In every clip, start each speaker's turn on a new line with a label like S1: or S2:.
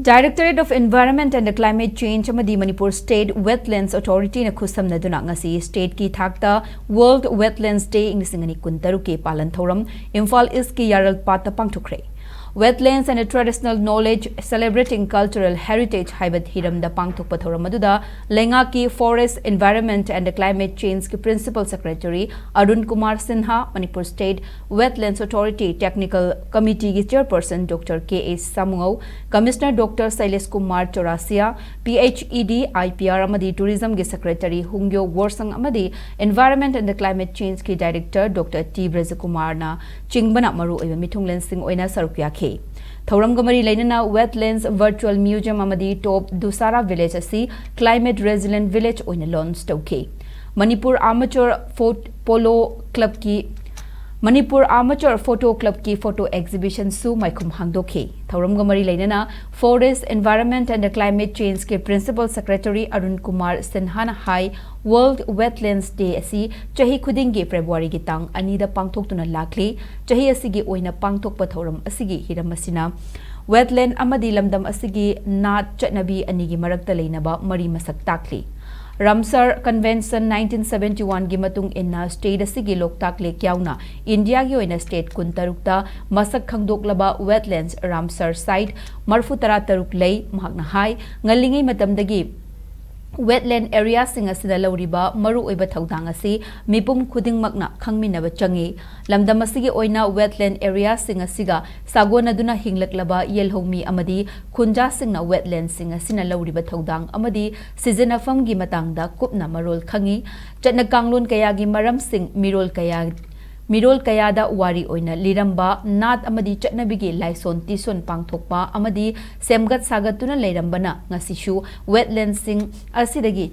S1: Directorate of Environment and Climate Change amadi Manipur State Wetlands Authority na khusamnaduna ngasi state ki thakta World Wetlands Day ingnisingani kuntaru ke Pallan Thouram Imphal East ki yaral pata Pangthoknakhre. Wetlands and a traditional knowledge celebrating cultural heritage haibat hiram da Pangthokpa Thouram aduda lenga ki Forest Environment and Climate Change ki Principal Secretary Arun Kumar Sinha, Manipur State Wetlands Authority Technical Committee ki Chairperson Dr. K.A. Samungau, Commissioner Dr. Sailes Kumar Chorasia, PHED IPR amadi Tourism ki Secretary Hungyo Worsang amadi Environment and Climate Change ki Director Dr. T. Brajakumar na chingbana maru oiba mithunglen sing oina sarukya Thouram gamari lainana Wetlands Virtual Museum amadi Top Dusara Village asi Climate Resilient Village oina launch tauke. Manipur Amateur Polo Club ki Manipur Amateur Photo Club ki photo exhibition su maikum hangdoke. Thouram gamari lainana Forest Environment and Climate Change ke Principal Secretary Arun Kumar Sinha Hai World Wetlands Day asi chahi khudingi February gi tang anida pangthoktuna lakli chahi asigi oina pangthokpa Thouram asigi hiramasina wetland amadi lamdam asigi nat chatnabi anigi marakta leinaba mari masak takli. Ramsar Convention 1971 gi matung inna state asigi loktak lek yauna India gi oina state kuntarukta masak khangdoklaba wetlands Ramsar site marfutara taruk lei mahakna hai ngalingi matamdagi wetland area singa sida lauriba maru oiba thaudang asi mipum khudingmakna khangminaba changi lamdam asigi oina wetland area singa siga sagona duna hinglaklaba yelhomi amadi khunja singna wetland singa sina lauriba thaudang amadi seasonafam gi matangda kupna marol khangi chatna kanglon kaya gi maram sing mirol kaya da wari oina liramba nat amadi chatnabigi laison tison pangthokpa amadi semgat sagatuna leirambana ngasishu wetland sing asidagi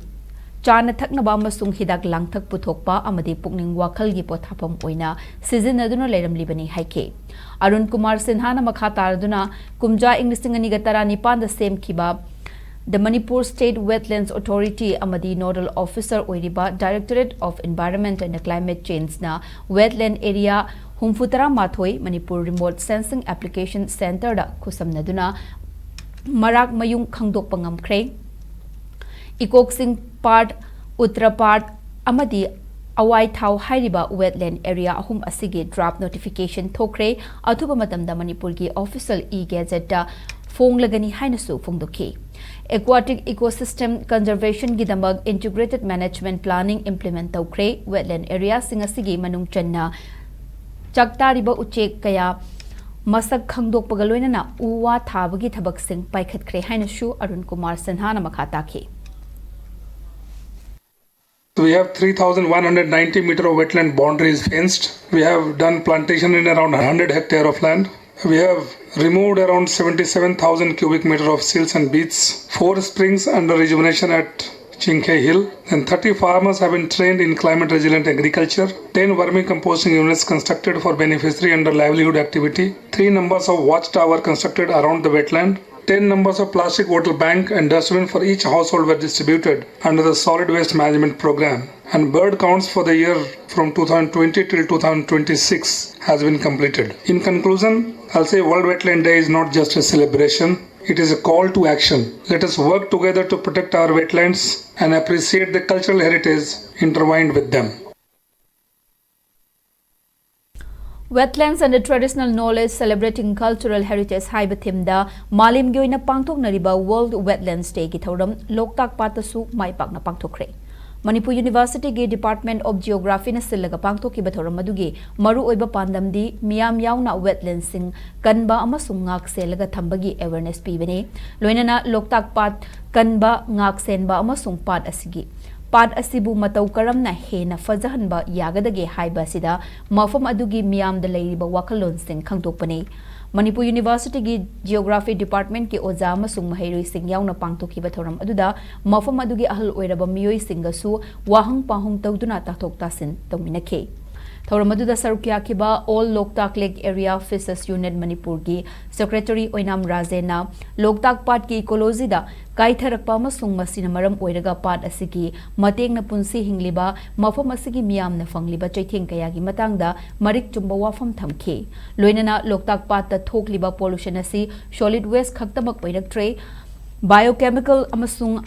S1: chana thaknaba amasung hidak langthak puthokpa amadi pukning wakhal gi pothapam oina season aduna leiramlibani haike. Arun Kumar Sinha na makha tarduna kumja inglisingani gatarani panda sem khiba The Manipur State Wetlands Authority amadi Nodal Officer oiriba Directorate of Environment and Climate Change na Wetland Area Humfutara Mathoi Manipur Remote Sensing Application Center da khusamnaduna marak mayung khangdok pangamkhre Ikoksing Part Uttara Part amadi Awai Thau hairiba wetland area ahum asigi draft notification thokre athuba matamda Manipur gi official e-gazette da fonglagani hainasu fongdoke. Aquatic Ecosystem Conservation Gidamag Integrated Management Planning Implement Taukre Wetland Area Singasigi Manung Channa Chaktariba Uchek Kaya Masak Khangdok Pagaloina Uwa Thabagi Thabak Sing Paikat Kre Hainashu Arun Kumar Sinhana Makataki.
S2: We have 3,190 meter of wetland boundaries fenced. We have done plantation in around 100 hectare of land. We have removed around 77,000 cubic meter of silts and beets, 4 springs under rejuvenation at Chinkhe Hill, and 30 farmers have been trained in climate resilient agriculture, 10 vermicomposting units constructed for beneficiary under livelihood activity, 3 numbers of watchtower constructed around the wetland, 10 numbers of plastic water bank and dustbin for each household were distributed under the solid waste management program, and bird counts for the year from 2020 till 2026 has been completed. In conclusion, I'll say World Wetland Day is not just a celebration, it is a call to action. Let us work together to protect our wetlands and appreciate the cultural heritage intertwined with them.
S1: Wetlands and the traditional knowledge celebrating cultural heritage haibathimda malim gyoina pangthoknariba World Wetlands Day ki Thouram Loktak Patasu maipakna pangthokre. Manipur University ge Department of Geography na silaga pangthokiba Thouram adugi maru oiba pandamdi miyam yauna wetlands sing kanba amasung ngak selaga thambagi awareness pibane loinana Loktak Pat kanba ngak senba amasung pat asigi Pad asibu matau karamna hena fajahanba yagadage haiba sida mafam adugi miyam da leiriba wakalon sing khangtokpani. Manipur University gi Geography Department ki oja amasung mahairoi sing yauna pangtokhiba Thouram aduda mafam adugi ahal oiraba miyoi singasu wahang pahung tawduna tathok tasin tawminakhe. Thouram aduda saruk yakiba All Loktak Lake Area Fishes Unit Manipur gi Secretary Oinam Rajena Loktak Pat ki ecology da kaitharakpa amasung masina maram oiraga pat asigi matengna punsi hingliba mafam asigi miyamna fangliba chaitheng kaya gi matangda marik chumba wafam thamkhi loinana Loktak Pat ta thokliba pollution asi solid waste khaktamak oiraktre biochemical amasung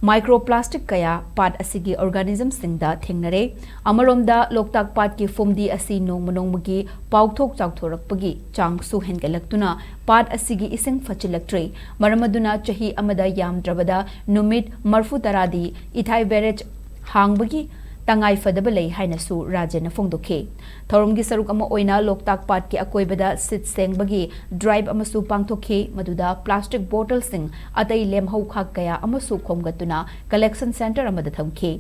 S1: microplastic kaya pat asigi organism singda thengnare amaromda Loktak Pat ki fumdi asi nongmanongmagi pauthok chawthorakpagi changsu hengalaktuna pat asigi iseng fachilaktre maramaduna chahi amada yamdrabada numit marfu taradi ithai verage hangbagi tangai fadabalei hainasu rajana fongdokhe Thouramgi saruk ama oina Loktak Pat ki akoibada sit sengbagi drive amasu pangthokhe maduda plastic bottle sing atai lemhau khak kaya amasu khomgatuna collection center amada thamkhe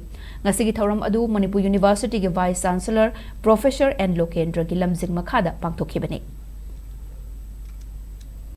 S1: ngasigi Thouram adu Manipur University ge vice chancellor professor and Lokendra gi lamjing makhada pangthokhe bane